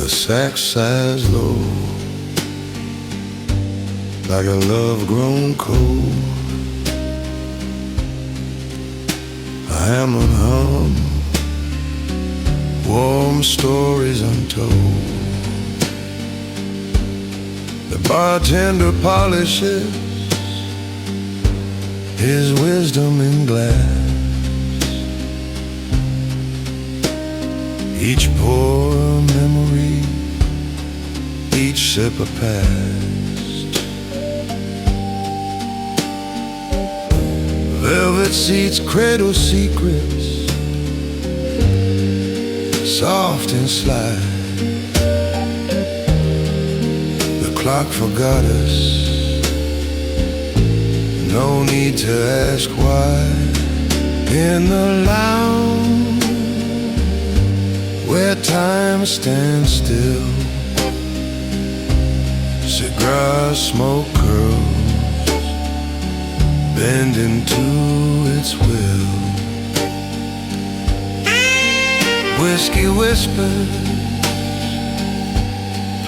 The sax sighs low, like a love grown cold. A hammer hum, warm stories untold. The bartender polishes his wisdom in glass. Each pour a memory, each sip a past. Velvet seats cradle secrets, soft and sly. The clock forgot us, no need to ask why. In the lounge where time stands still, cigar smoke curls bend into its will. Whiskey whispers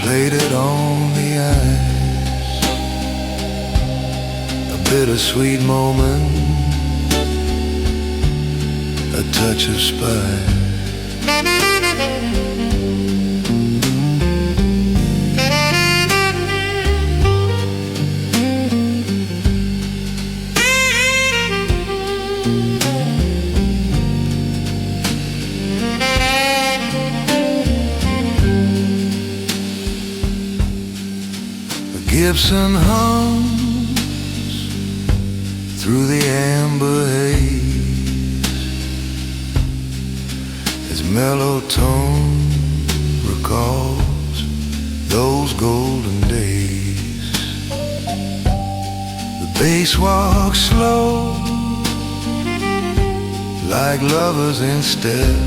plated on the ice. A bittersweet moment, a touch of spice. Gibson hums through the amber haze. Its mellow tone recalls those golden days. The bass walks slow, like lovers in step.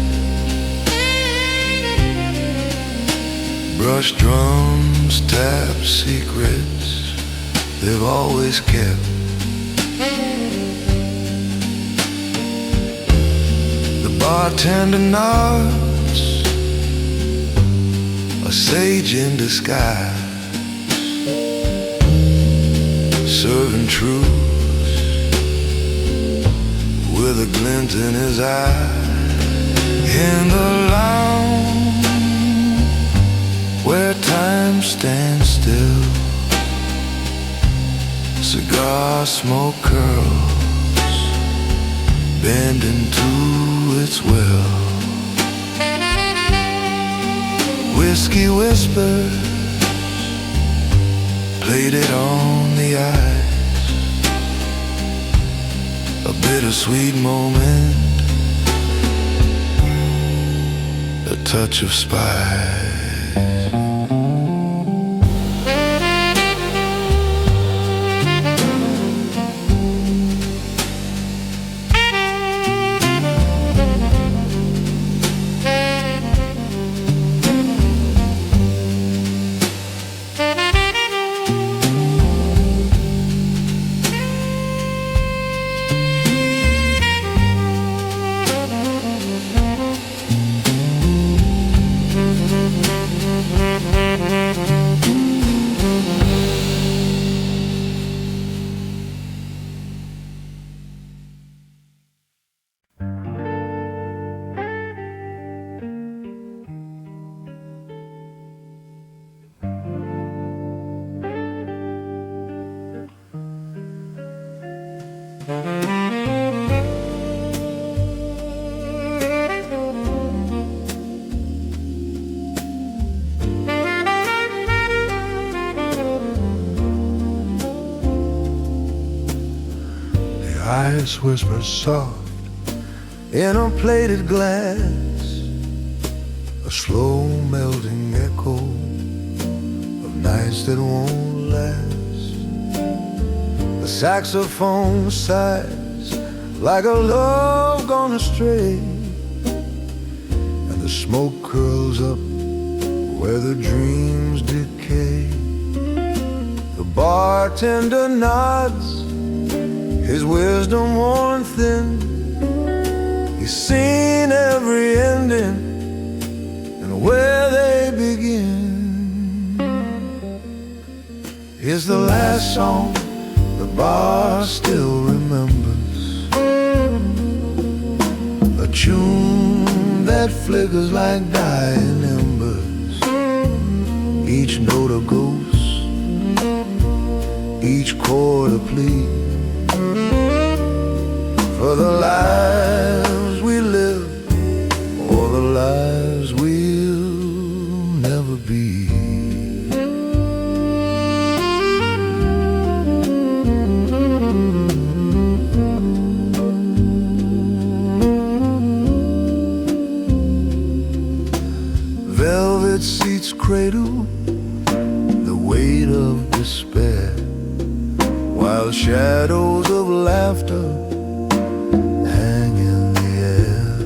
Brush drums tap secrets they've always kept. The bartender nods, a sage in disguise, serving truth with a glint in his eye. In the lounge where time stands still, cigar smoke curls bend into its will. Whiskey whispers plated on the ice. A bittersweet moment, a touch of spice. Ice whispers soft in a plated glass, a slow melting echo of nights that won't last. The saxophone sighs like a love gone astray, and the smoke curls up where the dreams decay. The bartender nods, his wisdom worn thin. He's seen every ending and where they begin. It's the last song the bar still remembers, a tune that flickers like dying embers. Each note a ghost, each chord a plea for the lives we live or the lives we'll never be. Velvet seats cradle the weight of despair, while shadows of laughter hang in the air.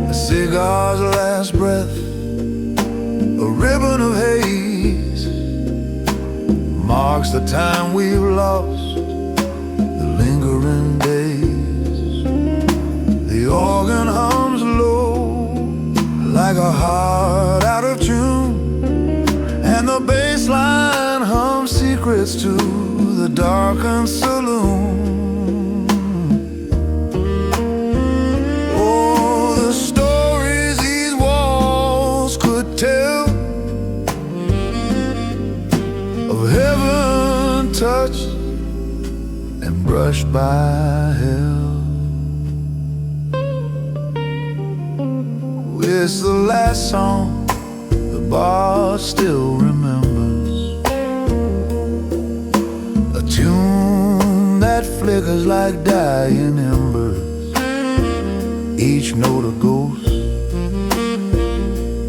A cigar's last breath, a ribbon of haze, marks the time we've lost, the lingering days. The organ hums low like a heart out of tune, and the bass line hums secrets to the darkened saloon. Oh, the stories these walls could tell of heaven touched and brushed by hell. It's the last song the bar still remembers, a tune that flickers like dying embers. Each note a ghost,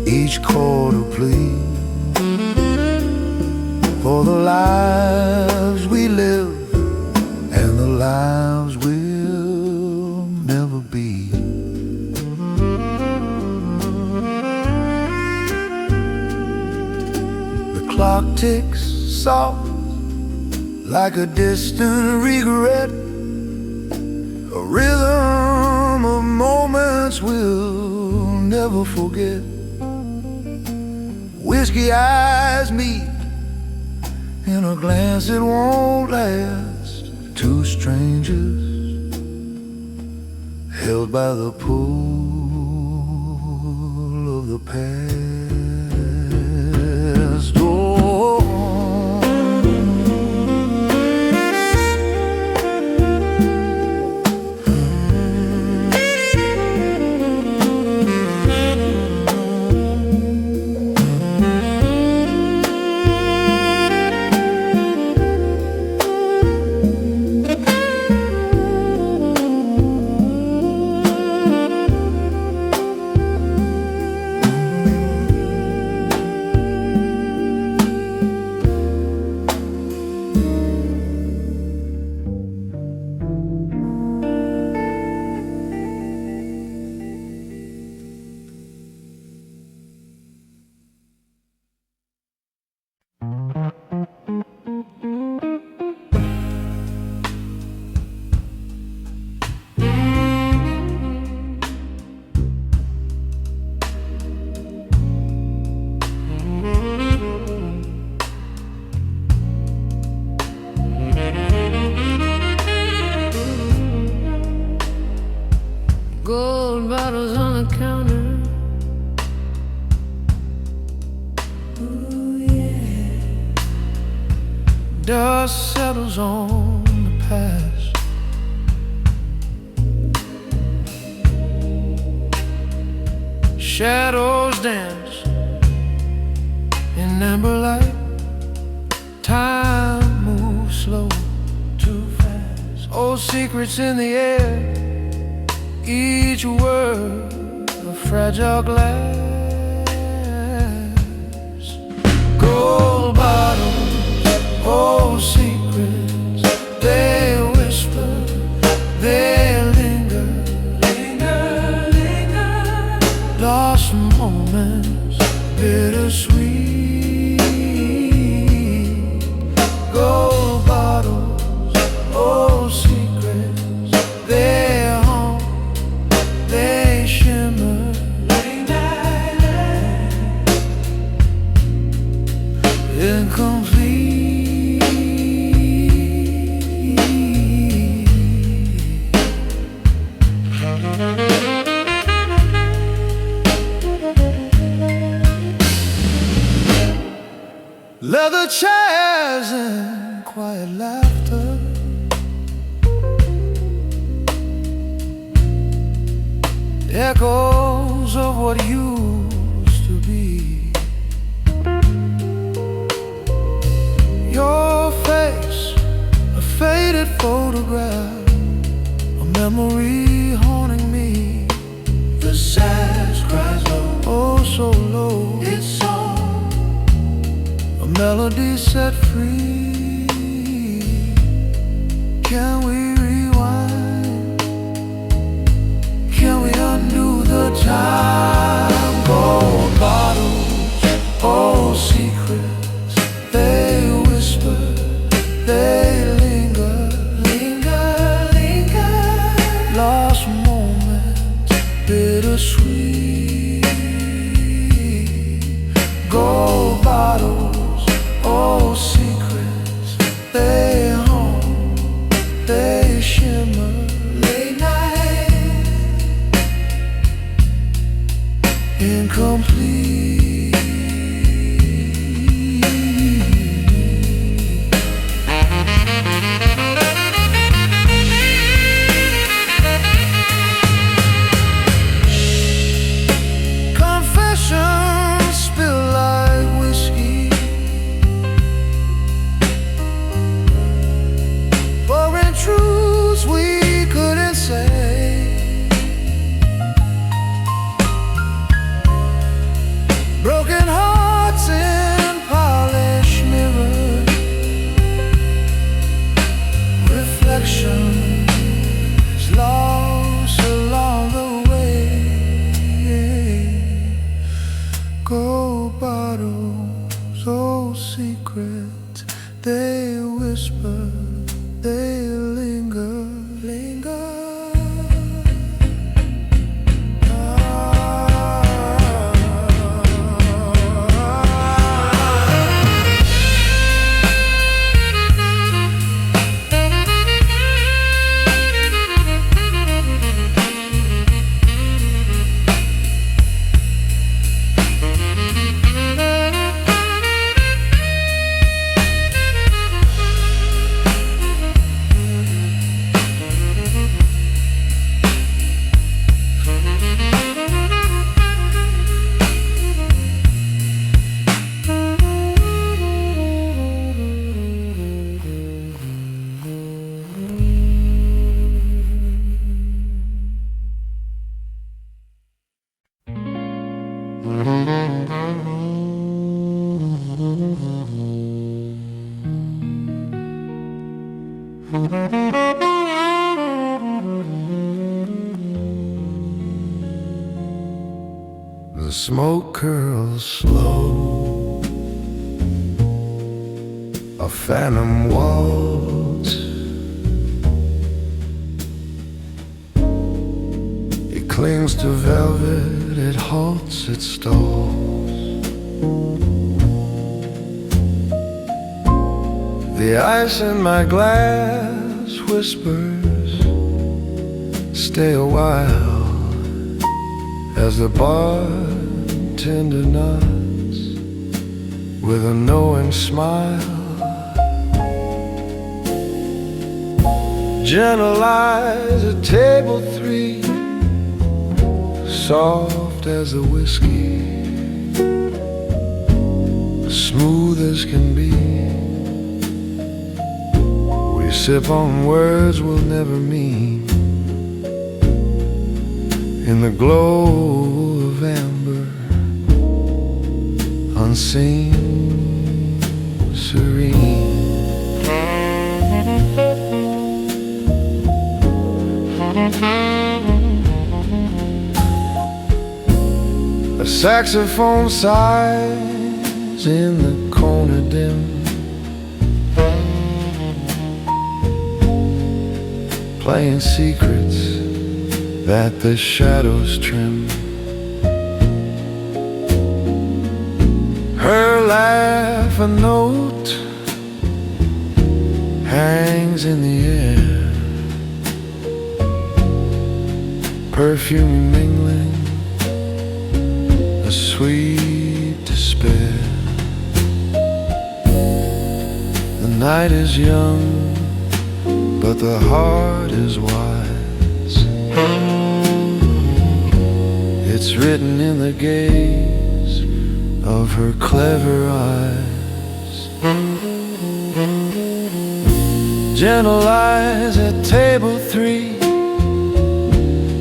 each chord a plea for the lives we live and the lives we'll never be. The clock ticks soft like a distant regret, a rhythm of moments we'll never forget. Whiskey eyes meet in a glance that won't last. Two strangers held by the pull of the past. Oh, gold bottles on the counter. Ooh, yeah. Dust settles on the past. Shadows dance in amber light. Time moves slow, too fast. Old secrets in the air, each word a fragile glass. Gold bottles, old secrets, they whisper, they linger, linger, linger. Lost moments, bittersweet. Gold bottles, old secrets, they haunt, they shimmer, incomplete. leather chairs and quiet laughter. Echoes of what used to be. Your face, a faded photograph, a memory haunting me. The sash cries low, oh so low. It's song, a melody set free. Can we rewind? Can we undo the time? Gold bottles, old secrets, they whisper, they linger, linger, linger. Lost moments, bittersweet. Gold bottles, old secrets, they haunt, they shimmer. Late night, incomplete. Confessions spill like whiskey, pouring truths we couldn't say. Broken hearts in polished mirrors, reflections lost along the way. Gold bottles, old secrets, they whisper, they linger, linger. The smoke curls slow, a phantom waltz. It clings to velvet, it halts, it stalls. The ice in my glass whispers, stay a while, as the bartender nods with a knowing smile. Gentle eyes at table 3, soft as the whiskey, smooth as can be. We sip on words we'll never mean, in the glow of amber, unseen, serene. A saxophone sighs in the corner dim, playing secrets that the shadows trim. Her laugh, a note, hangs in the air, perfume mingling, a sweet despair. night is young, but the heart is wise. It's written in the gaze of her clever eyes. Gentle eyes at table 3,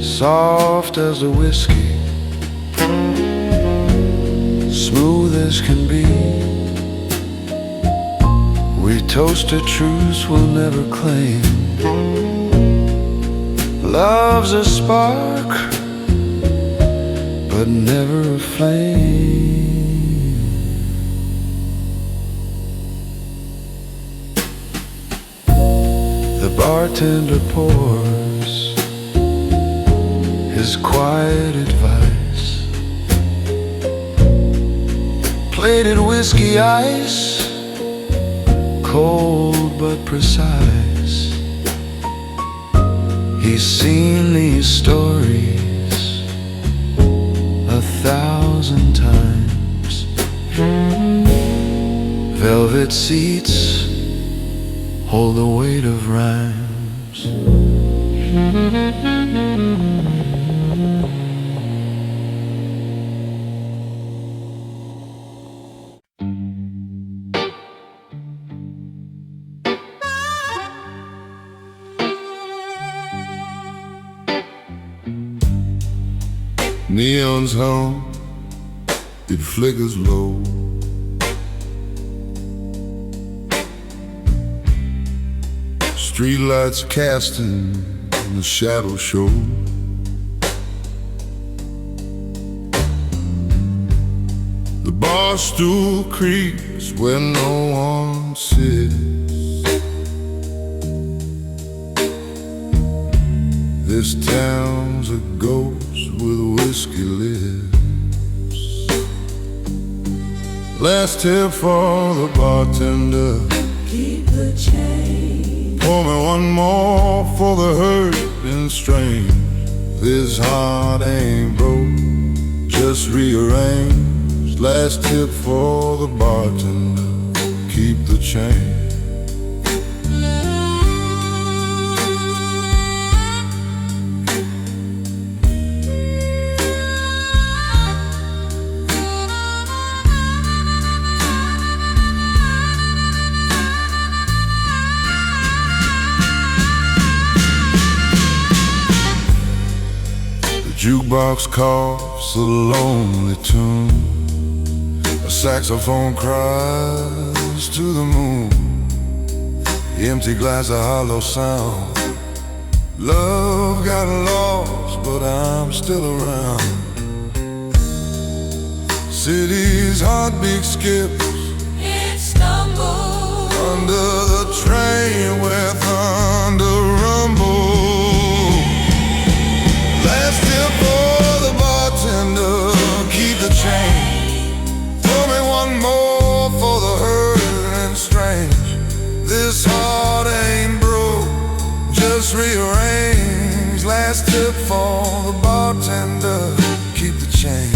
soft as the whiskey, smooth as can be. We toast a truce we'll never claim. Love's a spark, but never a flame. The bartender pours his quiet advice. Plated whiskey ice, cold but precise. He's seen these stories 1,000 times. Velvet seats hold the weight of rhymes. Neon's home, it flickers low. Streetlights casting the shadow show. The bar stool creaks where no one sits. This town's a ghost with whiskey lips. Last tip for the bartender, keep the change. pour me one more for the hurt and strain. This heart ain't broke, just rearranged. Last tip for the bartender, keep the change. Jukebox coughs a lonely tune. A saxophone cries to the moon. The empty glass, a hollow sound. Love got lost, but I'm still around. City's heartbeat skips, It stumbles under the train where thunder rumbles. Last tip for the bartender, keep the change. Pour me one more for the hurt and strange. This heart ain't broke, just rearrange. Last tip for the bartender, keep the change.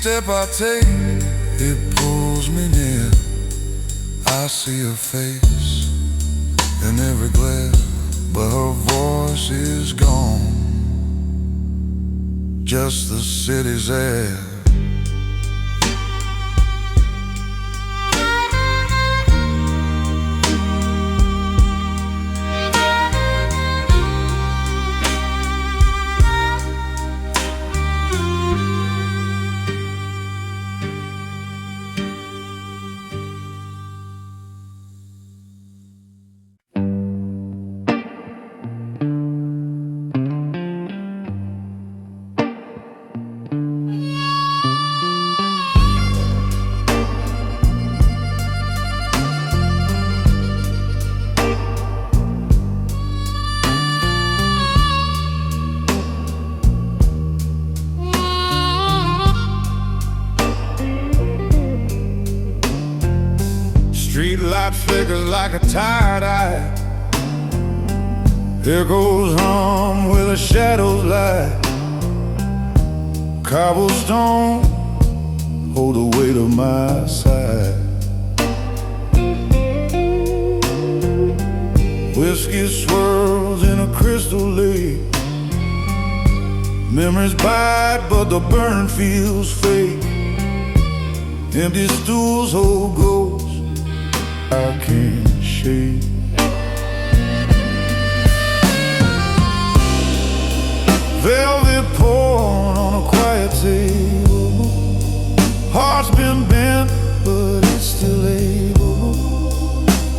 Step I take, it pulls me near. I see her face in every glare, but her voice is gone. Just the city's air. Streetlight flickers like a tie-dye. Echoes hum where the shadows lie. Cobblestone hold the weight of my side. Whiskey swirls in a crystal lake. Memories bite but the burn feels fake. Empty stools hold ghosts I can't shake. Velvet porn on a quiet table. Heart's been bent but it's still able.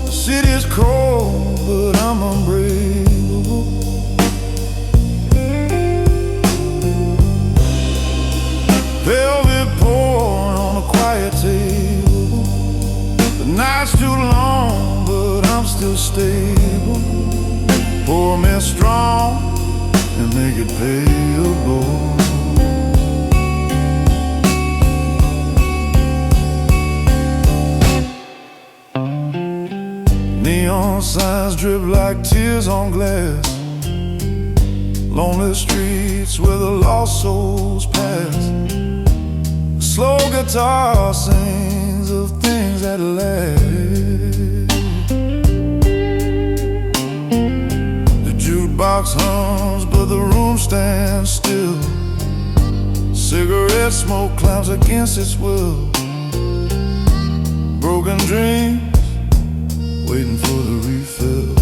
The city's cold but I'm unbreakable. Velvet porn on a quiet table. The night's too long but I'm still stable. Pour me strong and make it payable. Neon signs drip like tears on glass. Lonely streets where the lost souls pass. Slow guitar sings of things that last. The jukebox hums but the room stands still. Cigarette smoke climbs against its will. Broken dreams waiting for the refill.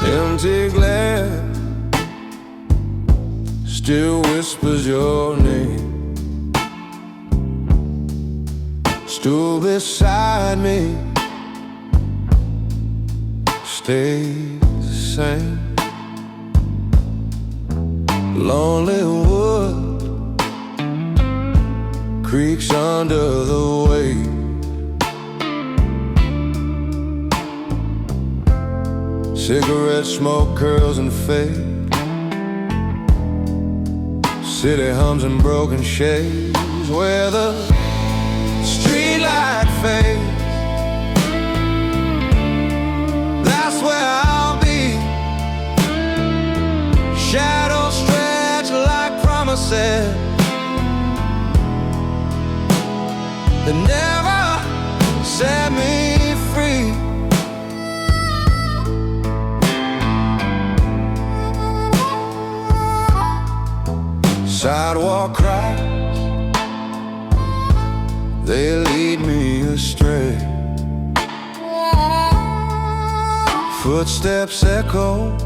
Empty glass still whispers your name. Stool beside me stays the same. Lonely wood creaks under the weight. Cigarette smoke curls and fade. City hums in broken shades where the streetlight fades. That's where I'll be. Shadows stretch like promises that never set me free. Sidewalk cries, they lead me astray. Footsteps echo,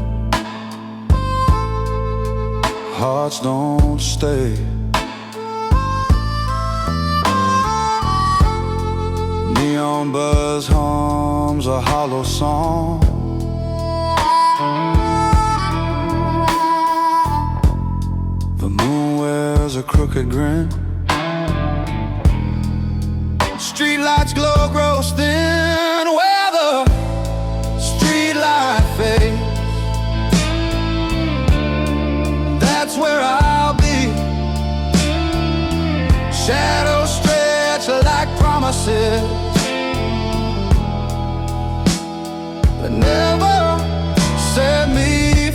hearts don't stay. Neon buzz hums a hollow song. The moon wears a crooked grin. Streetlights glow, grow thin where the streetlight fades. That's where I'll be. Shadows stretch like promises that never set me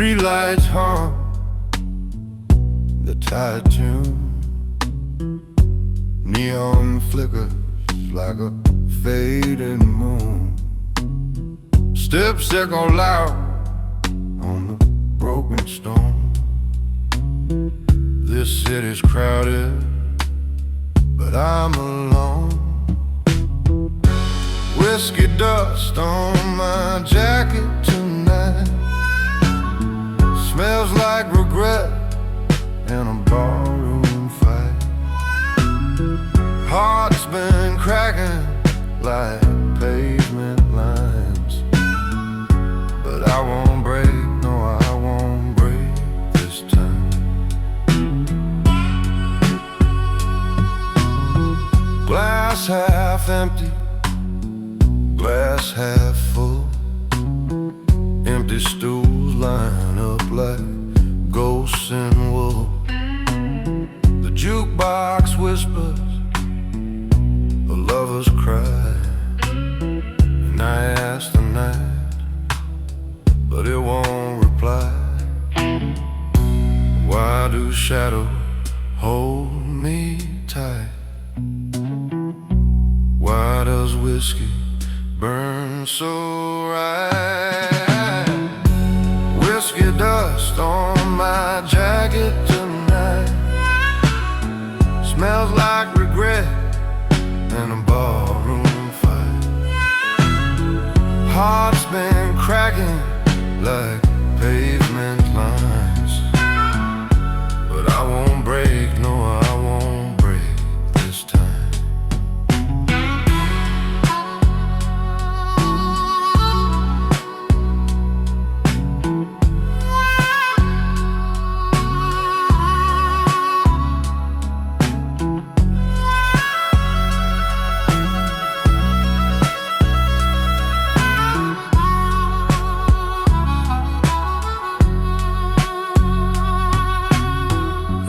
Streetlights hum the tight tune. Neon flickers like a fading moon. Steps echo loud on the broken stone. This city's crowded, but I'm alone. Whiskey dust on my jacket tonight. Smells like regret and a barroom fight. Heart's been cracking like pavement lines, but I won't break, no I won't break this time. Glass half empty, glass half full. Empty stools line up like ghosts in wool. The jukebox whispers, the lovers cry, and I ask the night, but it won't reply. Why do shadows hold me tight? Why does whiskey burn so right? Whiskey dust on my jacket tonight. Smells like regret and a barroom fight. Heart's been cracking like pavement lines, but I won't break, no I won't break this time.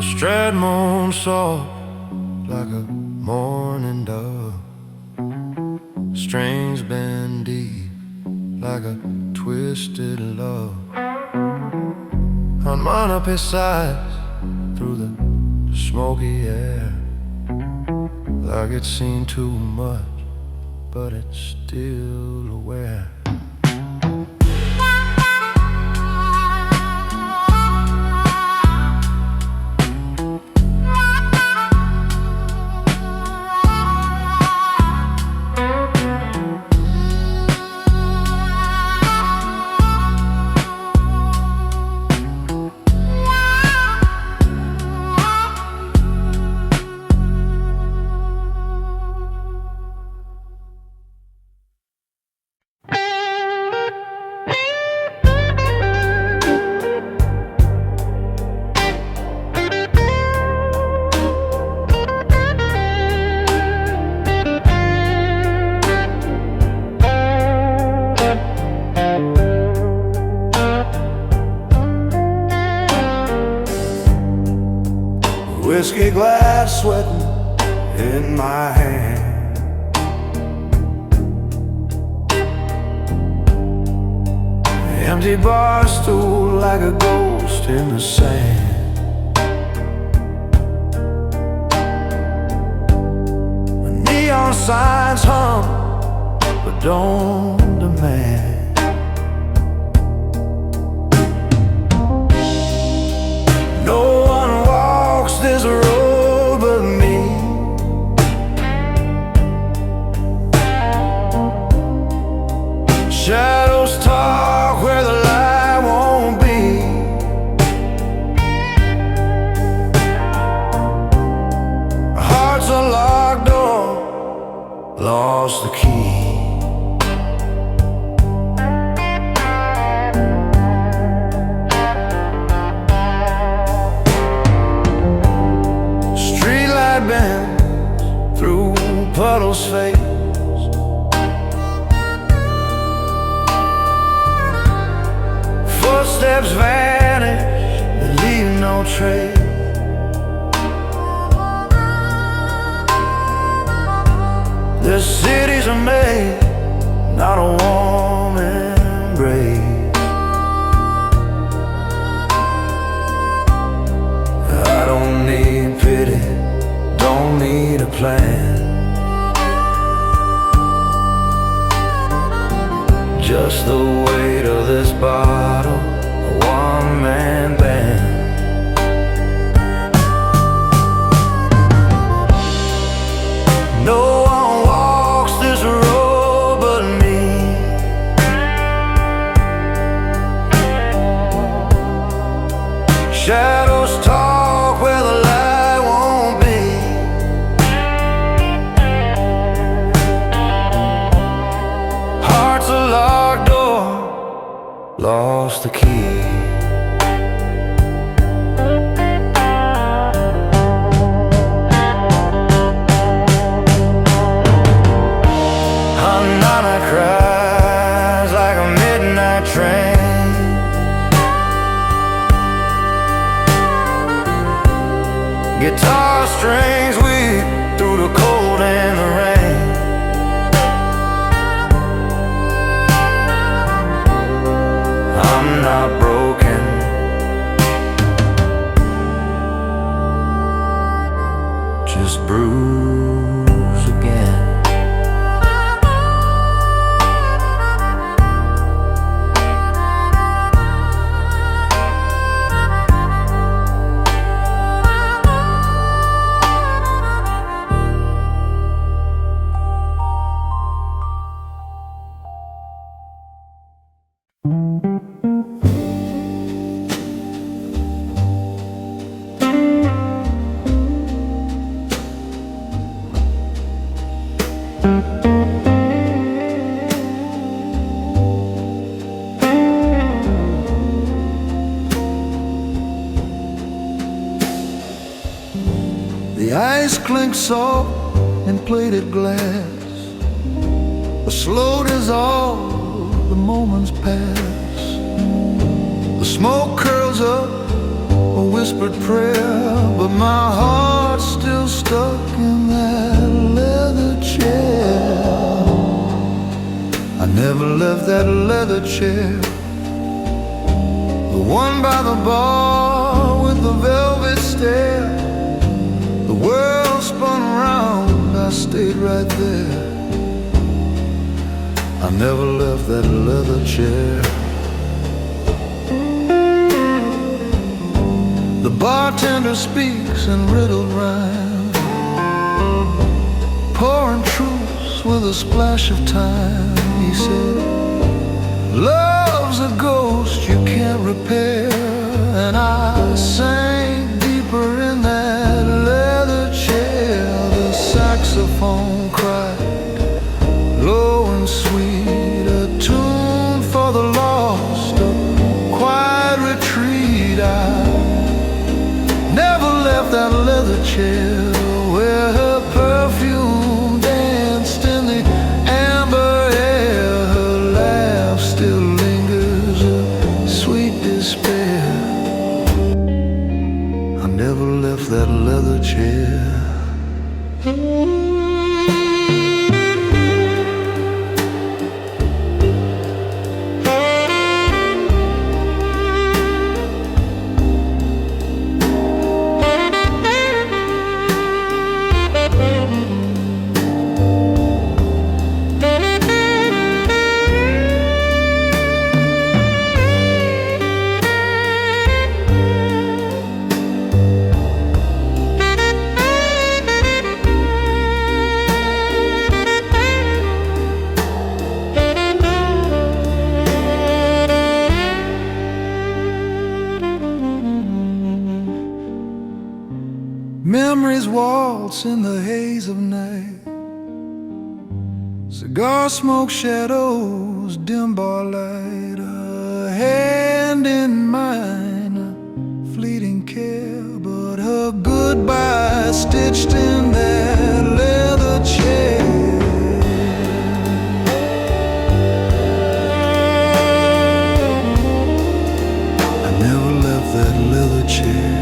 Strad moan soft like a morning dove. Strings bend deep like a twisted love. Harmonica sighs through the smoky air, like it's seen too much, but it's still aware. Whiskey glass sweating in my hand. Empty bar stool like a ghost in the sand. Neon signs hum, but don't demand. No one walks this road but me. Shadows talk where the light won't be. Heart's a locked door, lost the key. Bends through puddles fades. Footsteps vanish, they leave no trace. The city's a maze, not a warm embrace. just the weight of this bottle, a one-man band. No one walks this road but me. Shadows talk where the light won't be. Heart's a locked door, lost the key. Nana cries like a midnight train. Guitar strings weep through the cold and the rain. I'm not broken, just bruised again. The ice clinks soft in plated glass. The slow dissolve, the moments pass. The smoke curls up, a whispered prayer, but my heart's still stuck in that leather chair. I never left that leather chair, the one by the bar with the velvet stair. The world spun around, I stayed right there. I never left that leather chair. The bartender speaks in riddled rhyme, pouring truths with a splash of time. He said, love's a ghost you can't repair. And I sank deeper in that leather chair. The saxophone cried, low and sweet, a tune for the lost, a quiet retreat. I never left that leather chair, where her perfume danced in the amber air. Her laugh still lingers, a sweet despair. I never left that leather chair. Memories waltz in the haze of night. Cigar smoke shadows, dim bar light. A hand in mine, a fleeting care, but her goodbye stitched in that leather chair. I never left that leather chair.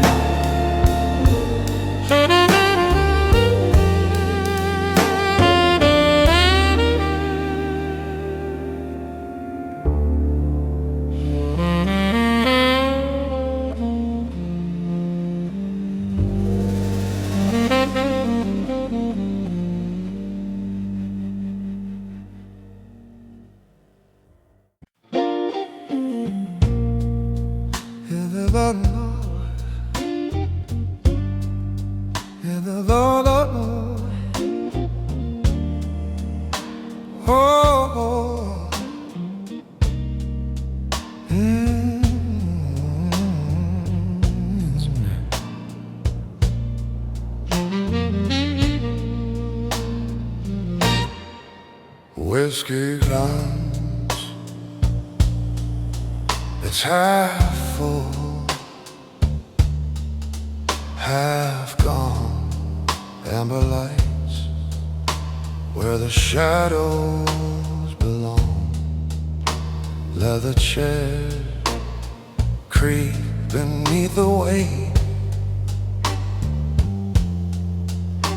the Lord, yeah, the Lord, oh, Whiskey glass, it's half full, half gone. Amber lights where the shadows belong. Leather chairs creep beneath the weight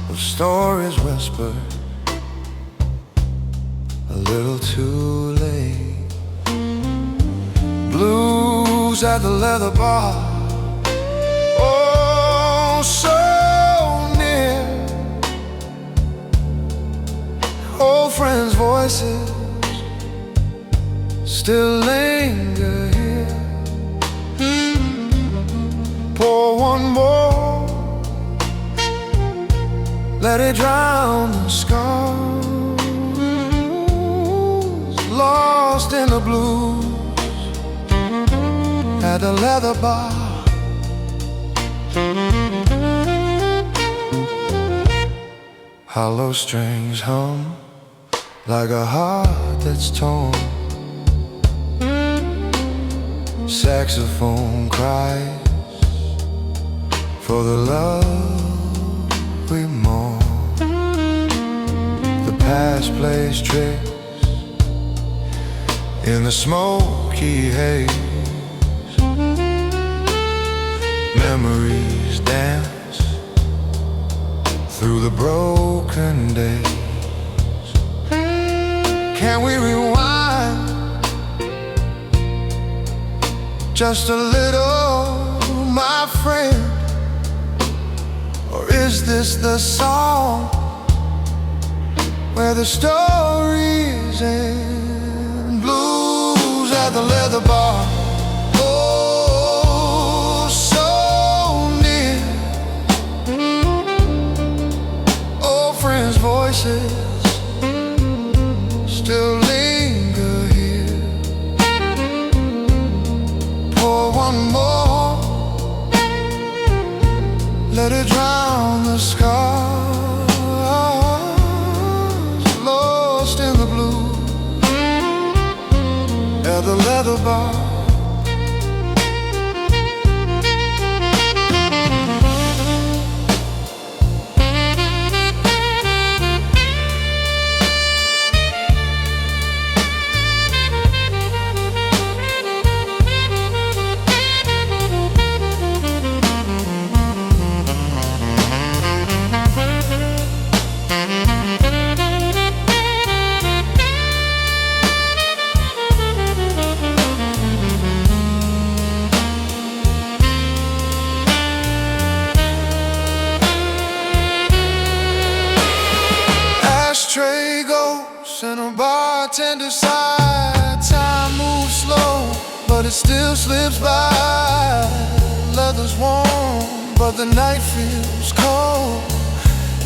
of stories whispered a little too late. Blues at the leather bar, oh, so near. Old friends' voices still linger here. Pour one more, let it drown the scars. Lost in the blues at the leather bar. Hollow strings hum like a heart that's torn. Saxophone cries for the love we mourn. The past plays tricks in the smoky haze. Memories dance through the broken days. Can we rewind just a little, my friend? Or is this the song where the stories end? Blues at the leather bar, oh, so near. Old friends' voices still linger here. Pour one more, let it drown the scars. Lost in the blue at the leather bar. Ashtray goes and a bartender side. Time moves slow, but it still slips by. Leather's warm, but the night feels cold.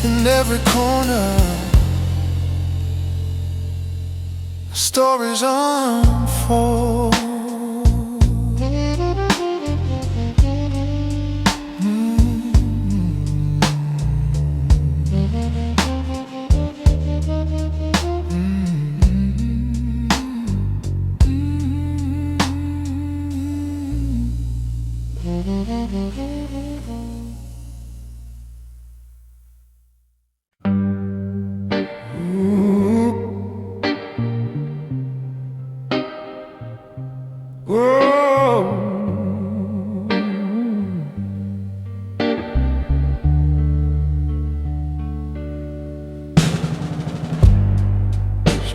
In every corner, stories unfold.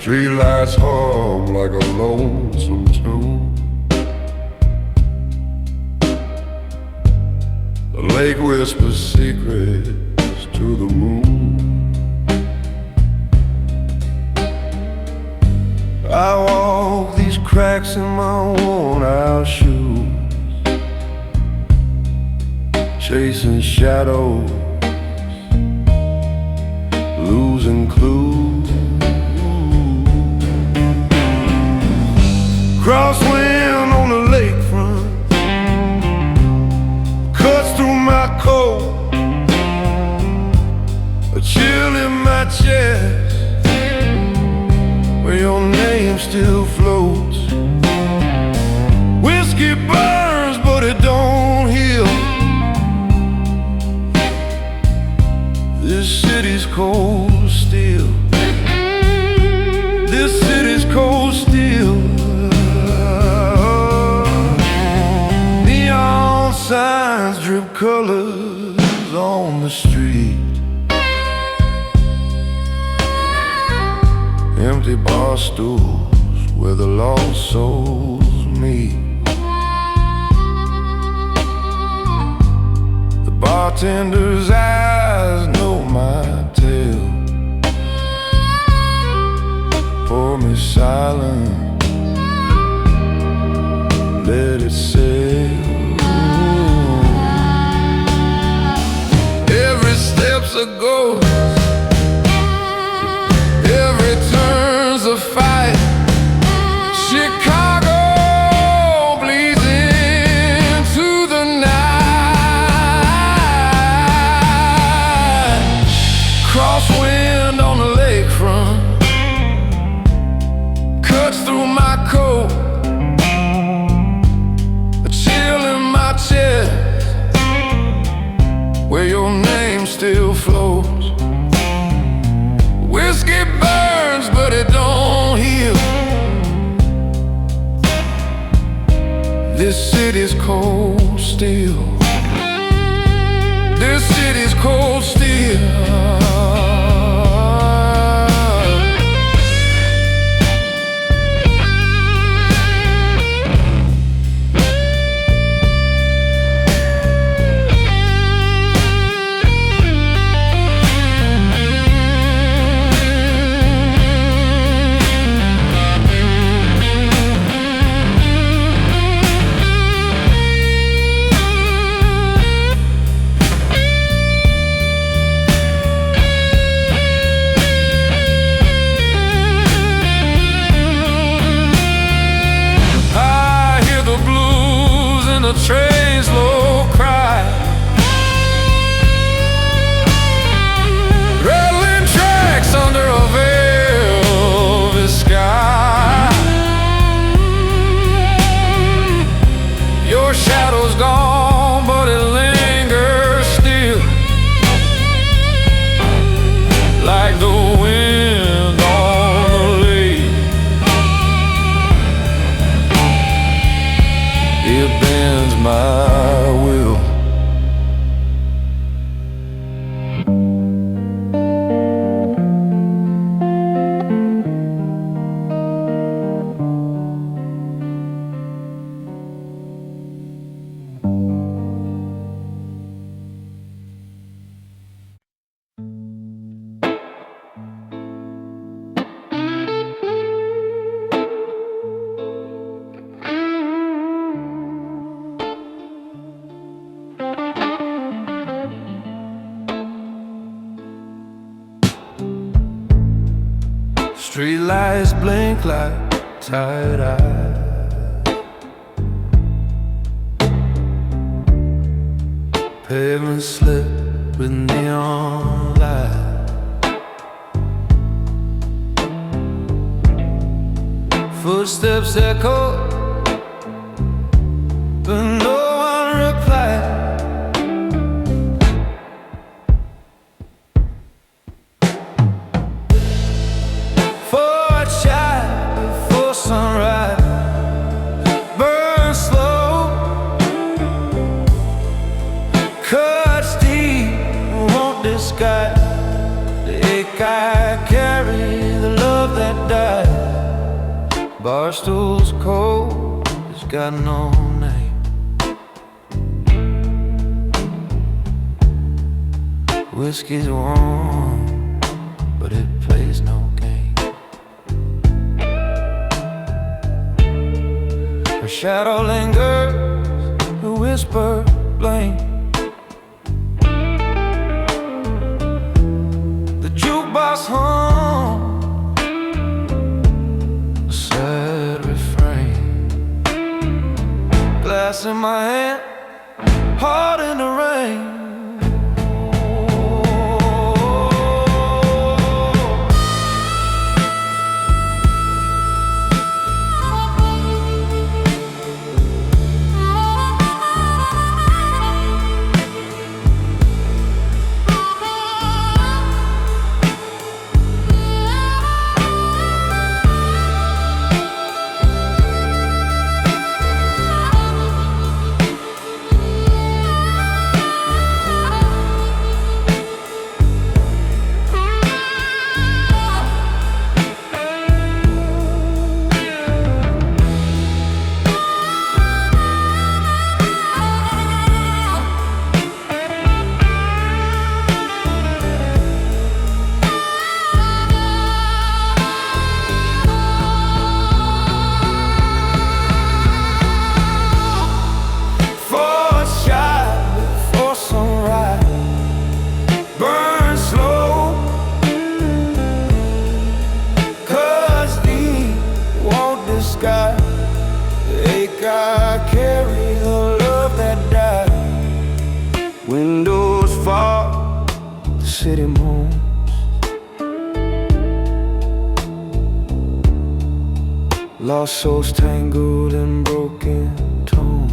Streetlights hum like a lonesome tune. The lake whispers secrets to the moon. I walk these cracks in my worn out shoes. chasing shadows, losing clues. Crosswind on the lakefront cuts through my coat, a chill in my chest where your name still floats. Whiskey burns but it don't heal. This city's cold still. This city's cold still. Neon signs drip colors on the street. Empty bar stools where the lost souls meet. The bartender's eyes know my tale. Pour me silence, let it sail. Every step's a ghost, every turn's a fight. Chicago bleeds into the night. Crosswind on the lakefront cuts through my coat, a chill in my chest where your name still floats. Whiskey burns but it don't heal. This city's cold still. This city's cold still. Train's low cry, rattling tracks under a velvet sky. Your shadow's gone but it lingers still, like the wind on the lake. It bends my will. Streetlights blink like tired eyes. Pavement slip with neon light. Footsteps echo, but no one replied. Sunrise, burn slow, cuts deep, won't disguise the ache I carry, the love that died. Barstool's cold, it's got no name. Whiskey's warm, but it plays no game. Her shadow lingers, a whisper blame. Streetlights hum a sad refrain. Glass in my hand, heart in the rain. Windows fog, the city moans. Lost souls tangled in broken tones.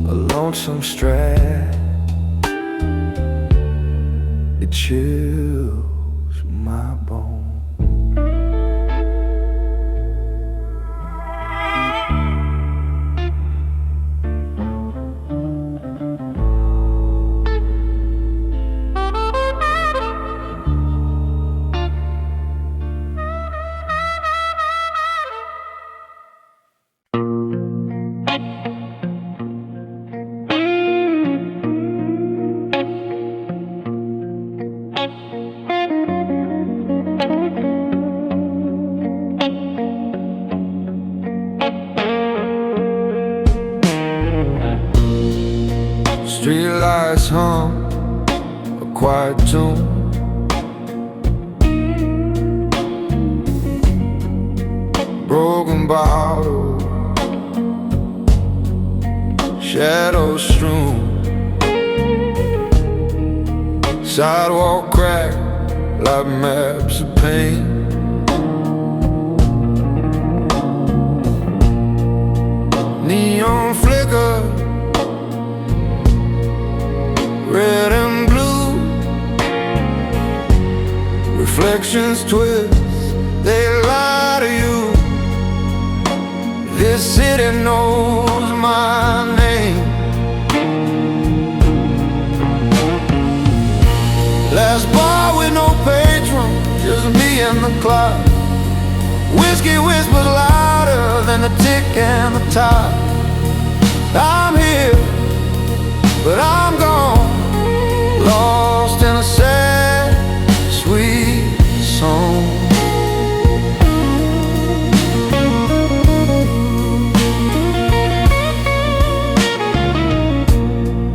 A lonesome strap, it chills my bones. Streetlights hum a quiet tune. Broken bottle, shadows strewn. Sidewalk crack like maps of pain. Neon flicker, red and blue. Reflections twist, they lie to you. This city knows my name. Last bar with no patron, just me and the clock. Whiskey whispers louder than the tick and the top. I'm here, but I'm gone, lost in a sad, sweet song.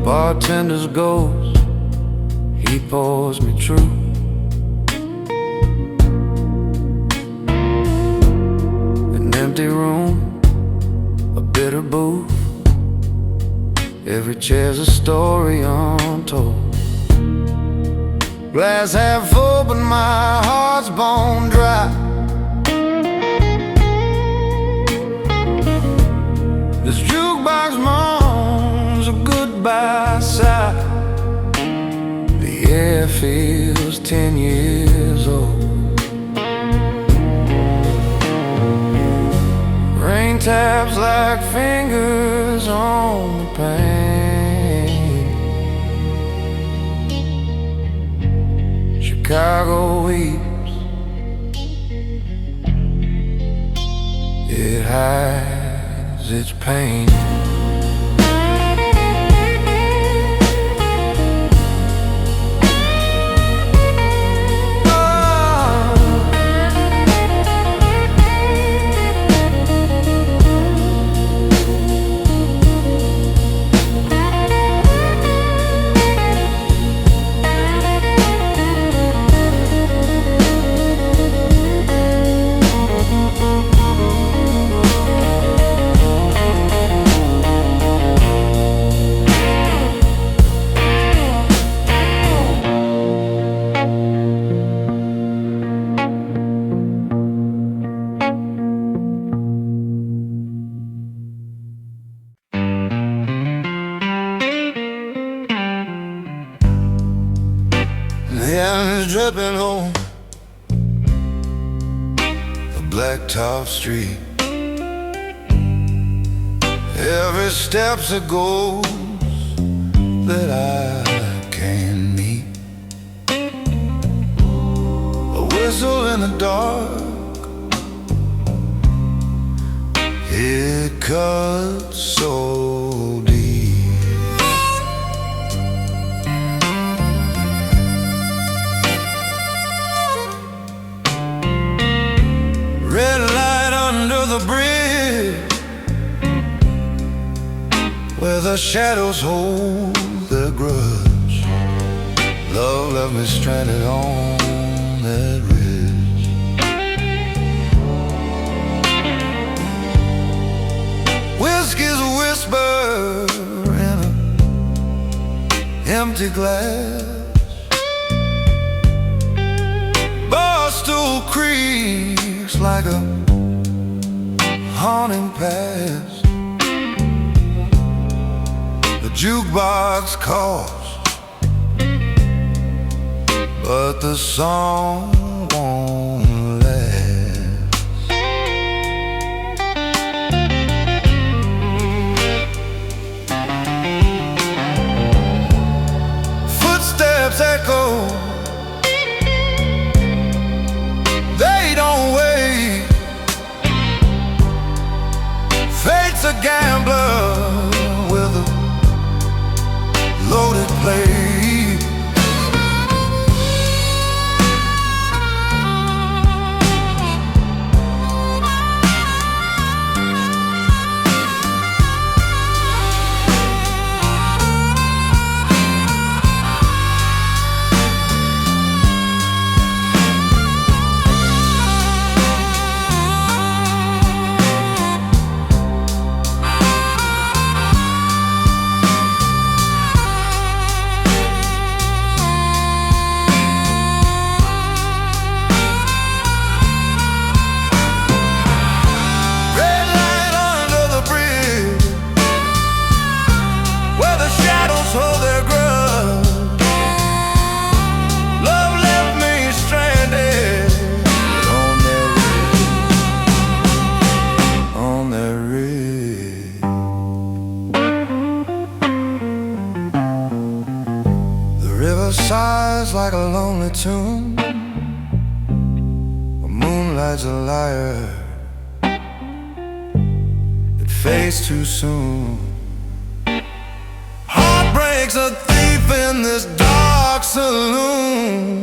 Bartender's ghost, he pours me true. An empty room, a bitter booth. Every chair's a story untold. Glass half full, but my heart's bone dry. This jukebox moans a goodbye sigh. The air feels 10 years old. Rain taps like fingers on the pane. Chicago weeps, it hides its pain. blacktop street. Every step's a ghost that I can't meet. A whistle in the dark, it cuts so deep. Red light under the bridge, where the shadows hold their grudge. Love left me stranded on that ridge. Whiskey's a whisper in an empty glass. Bar stool creaks like a haunting past. The jukebox calls, but the song won't last. Footsteps echo, they don't wait. Fate's a gambler with a loaded plate. Sighs like a lonely tune. The moonlight's a liar, it fades too soon. Heartbreak's a thief in this dark saloon.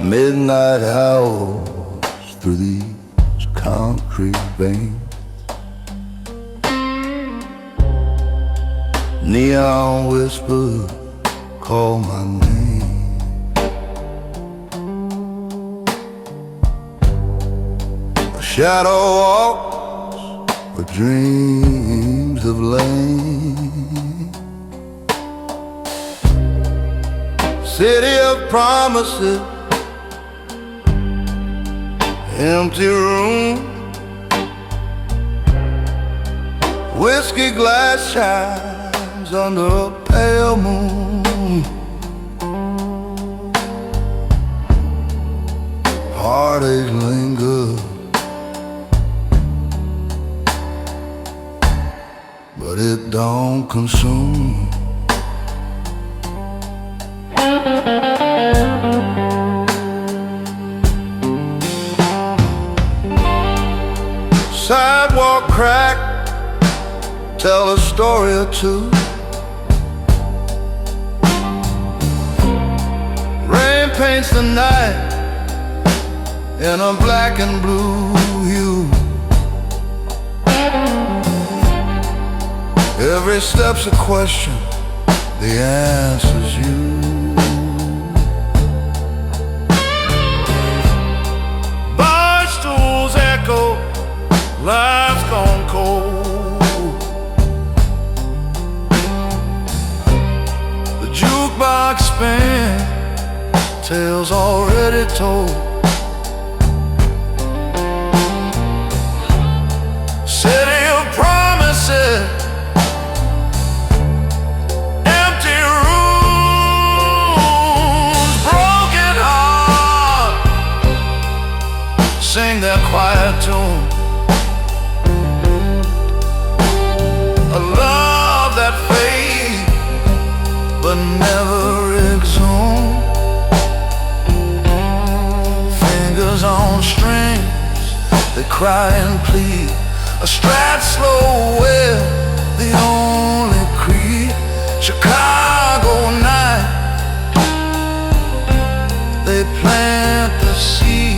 Midnight howls through these concrete veins. Neon whispers call my name. A shadow walks where dreams have lain. City of promises, empty room, whiskey glass shines under a pale moon. Heartache lingers, but it don't consume. Sidewalk crack, tell a story or two. Rain paints the night in a black and blue hue. Every step's a question, the answer's you. jukebox spin, tales already told. City of promises, empty rooms, broken heart sing their quiet tune. A love that fades but never exhumed. Fingers on strings, they cry and plead. A strat slow well, the only creed. Chicago night, they plant the seed.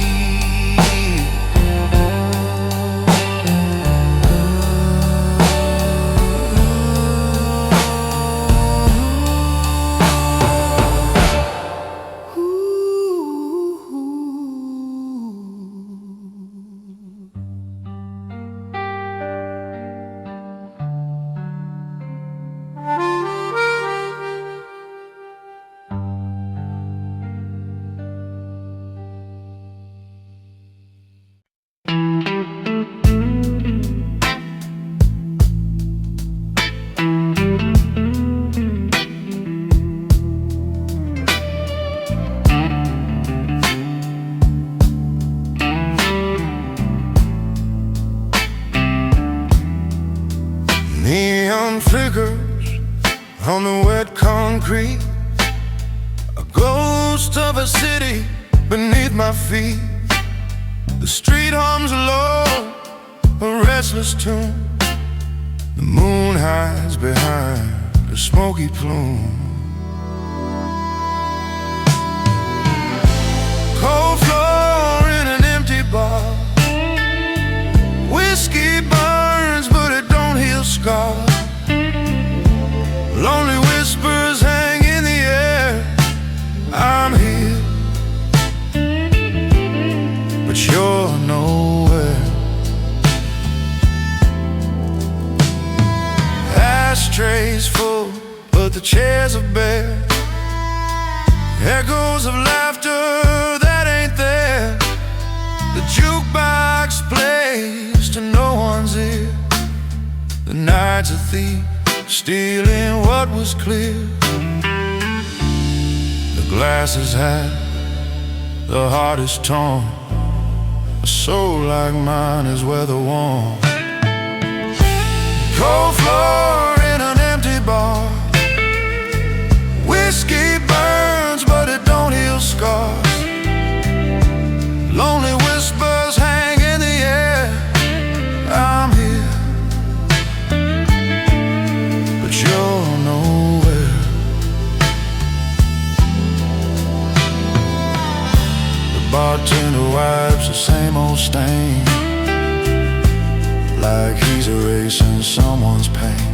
Neon flickers on the wet concrete, a ghost of a city beneath my feet. The street hums low, a restless tune. The moon hides behind a smoky plume. Cold floor in an empty bar. Whiskey burns, but it don't heal scars. Lonely whispers hang in the air. I'm here, but you're nowhere. Ashtrays full, but the chairs are bare. Echoes of laughter that ain't there. The jukebox plays to no one's ear. The night's a thief, stealing what was clear. The glass is half, the heart is torn. A soul like mine is weather worn. Cold floor in an empty bar. Whiskey burns, but it don't heal scars. Lonely whispers hang in the air. I'm here, but you're nowhere. The bartender wipes the same old stain, like he's erasing someone's pain.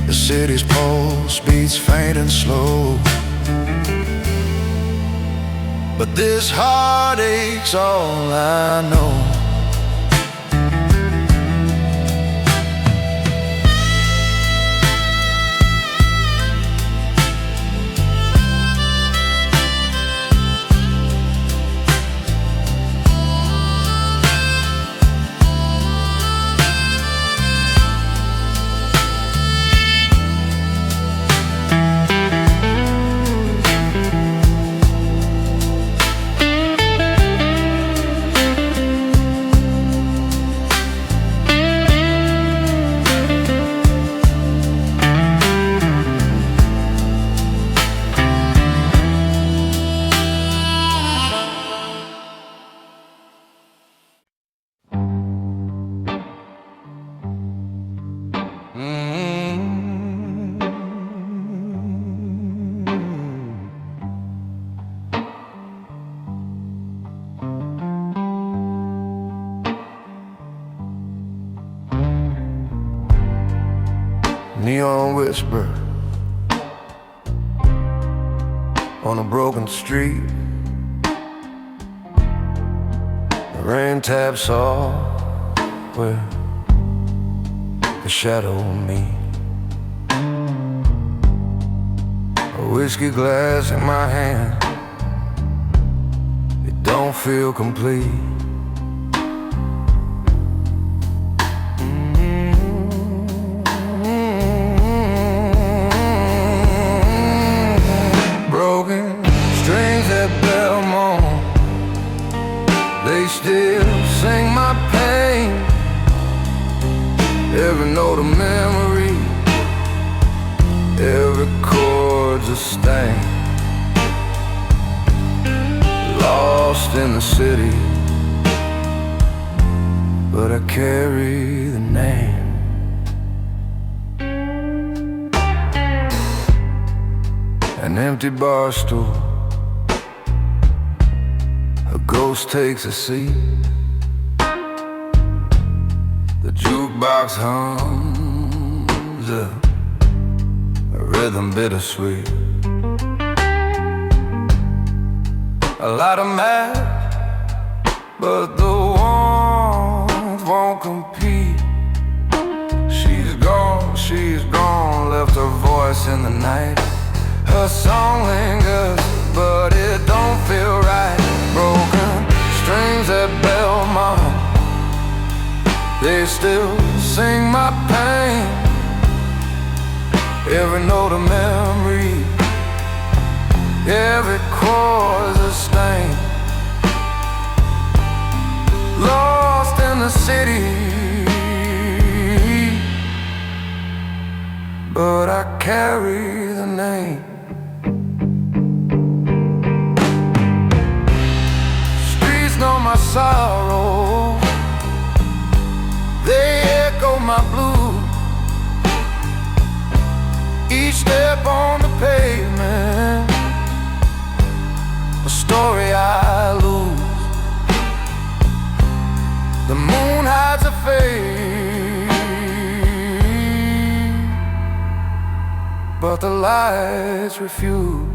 The city's pulse beats faint and slow, but this heartache's all I know. Neon whisper on a broken street. The rain taps off where the shadow meet. a whiskey glass in my hand, it don't feel complete. Broken strings at Belmont, they still sing my pain. Every note a memory, every chord's a stain. Lost in the city, but I carry the name. An empty bar stool, a ghost takes a seat. The jukebox hums a rhythm bittersweet. I light a match, but the warmth won't compete. She's gone, left her voice in the night. Her song lingers, but it don't feel right. Broken strings at Belmont, they still sing my pain. Every note a memory, every chord's a stain. Lost in the city, but I carry the name. Streets know my sorrow, they echo my blues. Each step on the pavement, a story I lose. The moon hides a face, but the lights refuse.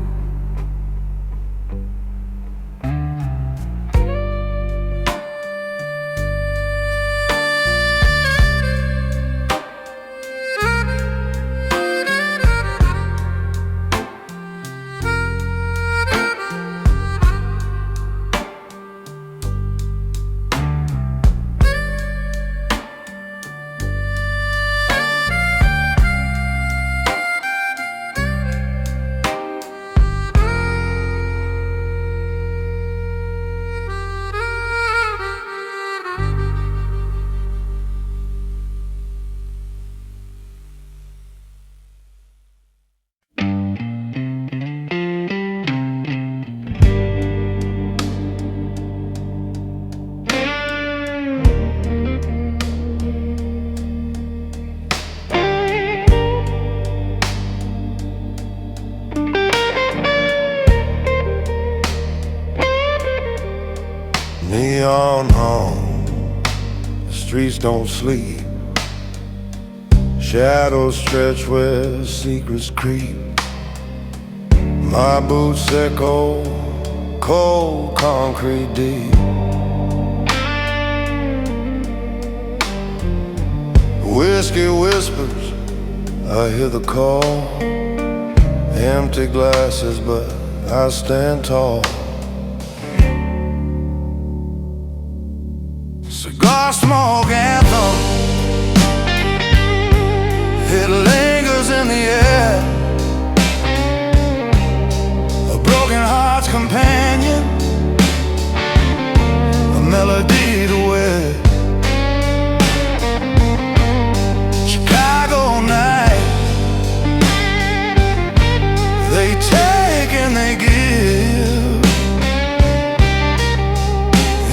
Neon home, the streets don't sleep. Shadows stretch where secrets creep. My boots echo cold concrete deep. Whiskey whispers, I hear the call. Empty glasses, but I stand tall. Cigar smoke anthem, it lingers in the air. A broken heart's companion, a melody to wear. Chicago night, they take and they give.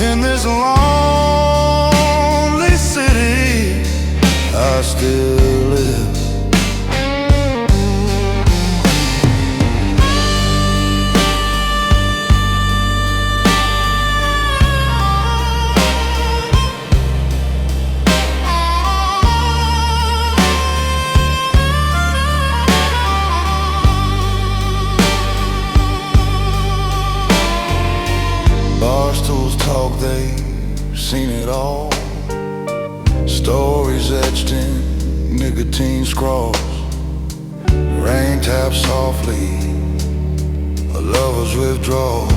In this lonely city, I still live. Barstools talk, they've seen it all. Stories etched in nicotine scrawls. Rain taps softly a lover's withdrawal.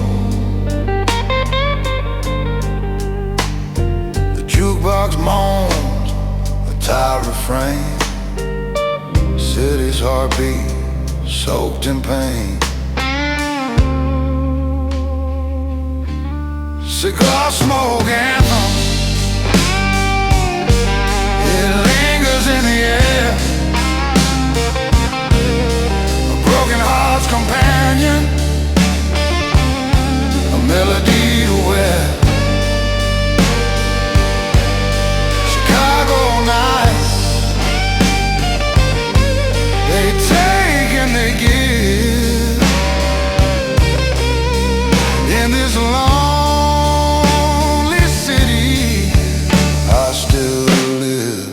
The jukebox moans a tired refrain, city's heartbeat soaked in pain. Cigar smoke anthem, it lingers in the air. A broken heart's companion, a melody to wear. Chicago nights, they take and they give. In this lonely city, I still live.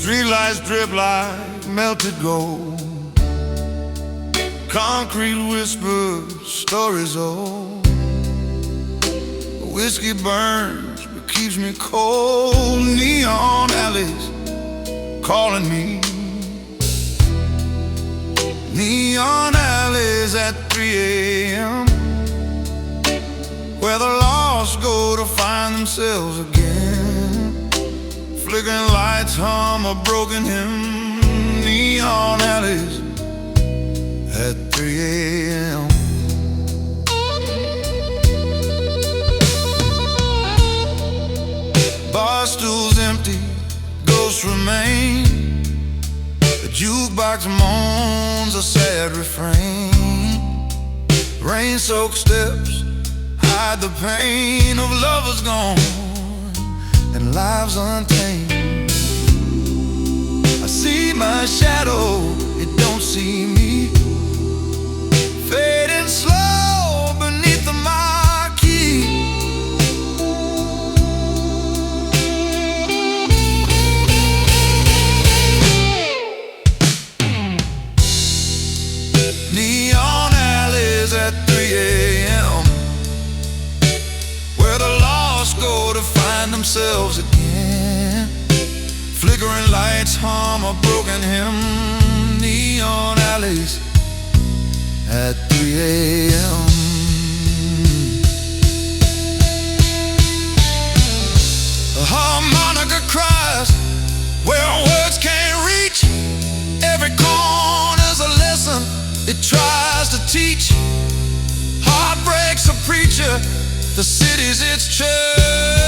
Streetlights drip like melted gold, concrete whispers, stories old. Whiskey burns but keeps me cold. Neon alleys calling me. Neon alleys at 3 a.m., where the lost go to find themselves again. Flickering lights hum a broken hymn. Neon alleys at 3 a.m. Bar stools empty, ghosts remain. The jukebox moans a sad refrain. Rain-soaked steps hide the pain of lovers gone and lives untamed. I see my shadow, it don't see me, fading slow beneath the marquee. Neon alleys at 3 a.m., where the lost go to find themselves again. Flickering lights hum a broken hymn. Neon alleys at 3 a.m. A harmonica cries where words can't reach. Every corner's a lesson it tries to teach. Heartbreak's a preacher, the city's its church.